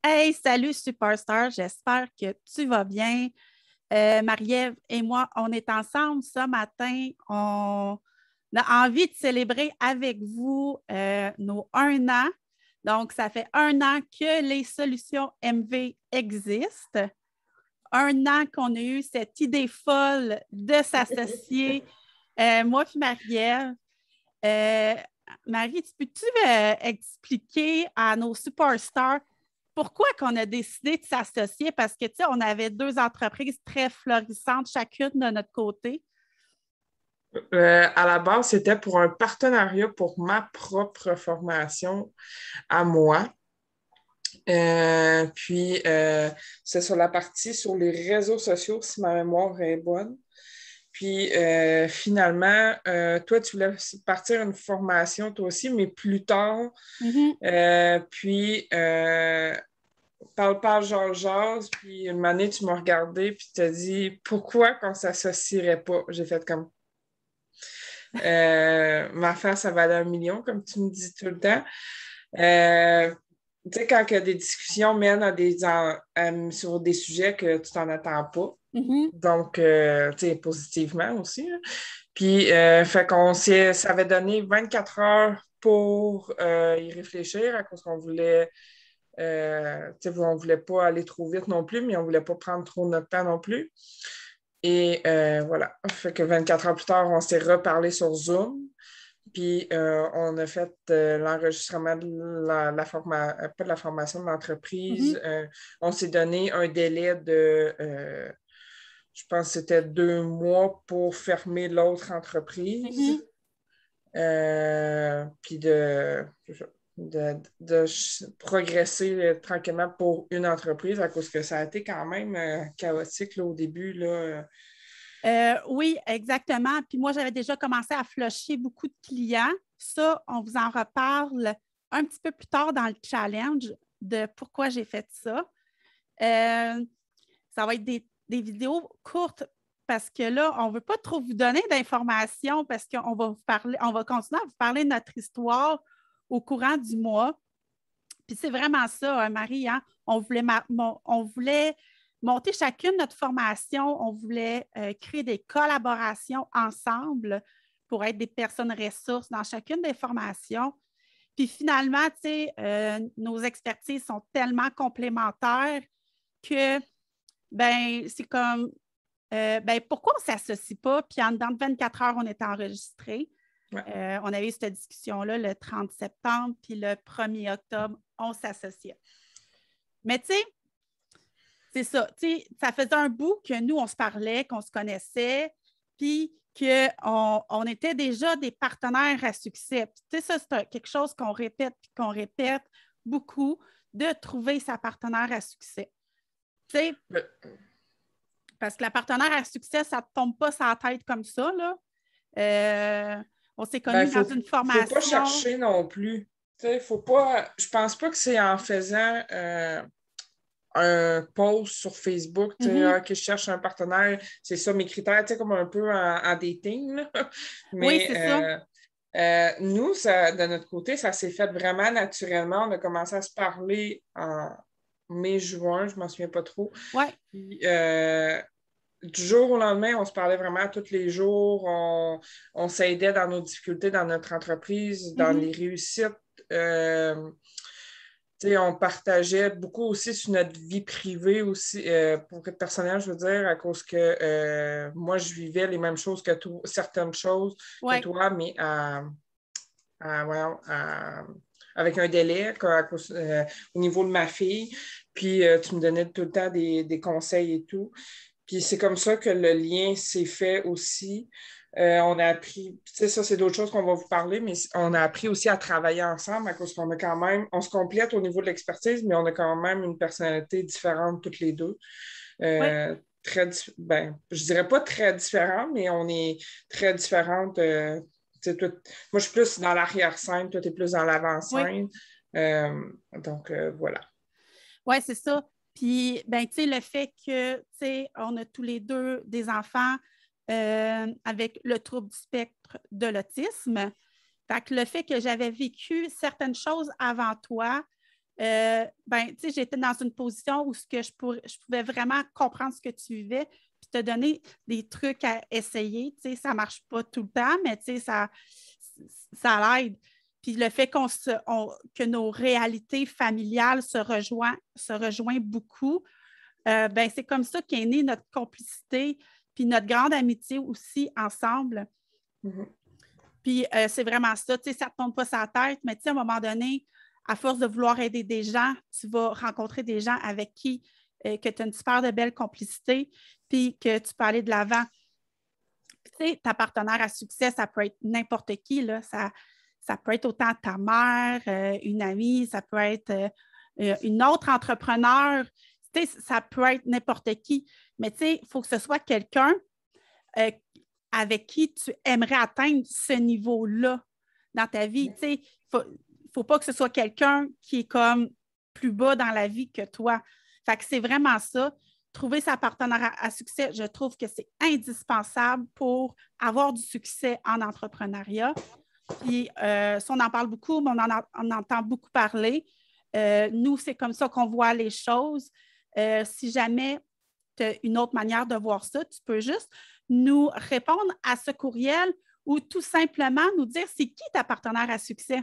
Hey, salut Superstar, j'espère que tu vas bien. Marie-Ève et moi, on est ensemble ce matin. On a envie de célébrer avec vous nos 1 an. Donc, ça fait 1 an que les solutions MV existent. 1 an qu'on a eu cette idée folle de s'associer, moi puis Marie-Ève. Euh, Marie, peux-tu expliquer à nos superstars pourquoi qu'on a décidé de s'associer? Parce que, tu sais, on avait deux entreprises très florissantes, chacune de notre côté. À la base, c'était pour un partenariat pour ma propre formation à moi. Puis, c'est sur la partie sur les réseaux sociaux, si ma mémoire est bonne. Puis, finalement, toi, tu voulais partir une formation, toi aussi, mais plus tard. Mhm. Puis, parle, jase. Puis, une année, tu m'as regardé, puis tu t'as dit, pourquoi qu'on ne s'associerait pas? J'ai fait comme, ma face, ça valait 1 million, comme tu me dis tout le temps. Euh, Tu sais, quand que des discussions mènent sur des sujets que tu t'en attends pas. Mhm. Donc, tu sais, positivement aussi, là. Puis, fait ça avait donné 24 heures pour y réfléchir à cause qu'on voulait, tu sais, on voulait pas aller trop vite non plus, mais on voulait pas prendre trop notre temps non plus. Et voilà. Fait que 24 heures plus tard, on s'est reparlé sur Zoom. Puis on a fait l'enregistrement de pas de la formation de Mhm. l'entreprise. On s'est donné un délai de, je pense que c'était 2 mois pour fermer l'autre entreprise. Mhm. Puis de progresser tranquillement pour une entreprise à cause que ça a été quand même chaotique là, au début. Là. Oui, exactement. Puis moi, j'avais déjà commencé à flusher beaucoup de clients. Ça, on vous en reparle un petit peu plus tard dans le challenge de pourquoi j'ai fait ça. Euh, Ça va être des vidéos courtes parce que là, on ne veut pas trop vous donner d'informations parce qu'on va vous parler, on va continuer à vous parler de notre histoire au courant du mois. Puis c'est vraiment ça, Marie, hein? On voulait monter chacune notre formation, on voulait créer des collaborations ensemble pour être des personnes ressources dans chacune des formations. Puis finalement, tu sais, nos expertises sont tellement complémentaires que ben, c'est comme ben, pourquoi on ne s'associe pas? Puis en dedans de 24 heures, on est enregistré. Ouais. On avait eu cette discussion-là le 30 septembre, puis le 1er octobre, on s'associait. Mais tu sais, c'est ça. Tu sais, ça faisait un bout que nous, on se parlait, qu'on se connaissait, puis qu'on était déjà des partenaires à succès. Puis, tu sais, ça, c'est quelque chose qu'on répète beaucoup, de trouver sa partenaire à succès. Tu sais, parce que la partenaire à succès, ça ne tombe pas sur la tête comme ça, là. Euh, on s'est Ben, connus dans une faut pas formation. chercher non plus. Tu sais, faut pas, je pense pas que c'est en faisant un post sur Facebook, tu sais, Mhm. que je cherche un partenaire, c'est ça mes critères, tu sais, comme un peu en dating, là. Oui, Mais c'est ça. nous, ça, de notre côté, ça s'est fait vraiment naturellement. On a commencé à se parler en mai-juin, je m'en souviens pas trop. Oui. Puis, du jour au lendemain, on se parlait vraiment tous les jours. On s'aidait dans nos difficultés dans notre entreprise, dans Mhm. les réussites. Euh, on partageait beaucoup aussi sur notre vie privée aussi, pour être personnel, je veux dire, à cause que moi, je vivais les mêmes choses que toi, certaines choses que Oui. toi, mais voyons, avec un délai au niveau de ma fille. Puis tu me donnais tout le temps des conseils et tout. Puis c'est comme ça que le lien s'est fait aussi. On a appris, tu sais, ça, c'est d'autres choses qu'on va vous parler, mais on a appris aussi à travailler ensemble à cause qu'on a quand même, on se complète au niveau de l'expertise, mais on a quand même une personnalité différente toutes les deux. Oui. Ben, je dirais pas très différente, mais on est très différentes. Tu sais, moi, je suis plus dans l'arrière-scène, toi, tu es plus dans Oui. l'avant-scène. Donc, voilà. Oui, c'est ça. Puis, ben, tu sais, le fait que, tu sais, on a tous les deux des enfants avec le trouble du spectre de l'autisme. Fait que le fait que j'avais vécu certaines choses avant toi, J'étais dans une position où je pouvais vraiment comprendre ce que tu vivais, puis te donner des trucs à essayer. Ça ne marche pas tout le temps, mais ça l'aide. Puis le fait que nos réalités familiales se rejoignent beaucoup, c'est comme ça qu'est née notre complicité, puis notre grande amitié aussi ensemble. Mm-hmm. Puis c'est vraiment ça, ça ne te tombe pas sa tête, mais à un moment donné, à force de vouloir aider des gens, tu vas rencontrer des gens avec qui que tu as une super de belle complicité, puis que tu peux aller de l'avant. Ta partenaire à succès, ça peut être n'importe qui, là. Ça peut être autant ta mère, une amie, ça peut être une autre entrepreneur, ça peut être n'importe qui. Mais il faut que ce soit quelqu'un avec qui tu aimerais atteindre ce niveau-là dans ta vie. Il ne faut pas que ce soit quelqu'un qui est comme plus bas dans la vie que toi. Fait que c'est vraiment ça. Trouver sa partenaire à succès, je trouve que c'est indispensable pour avoir du succès en entrepreneuriat. Puis, ça, on en parle beaucoup, mais on entend beaucoup parler. Nous, c'est comme ça qu'on voit les choses. Si jamais tu as une autre manière de voir ça, tu peux juste nous répondre à ce courriel ou tout simplement nous dire c'est qui ta partenaire à succès?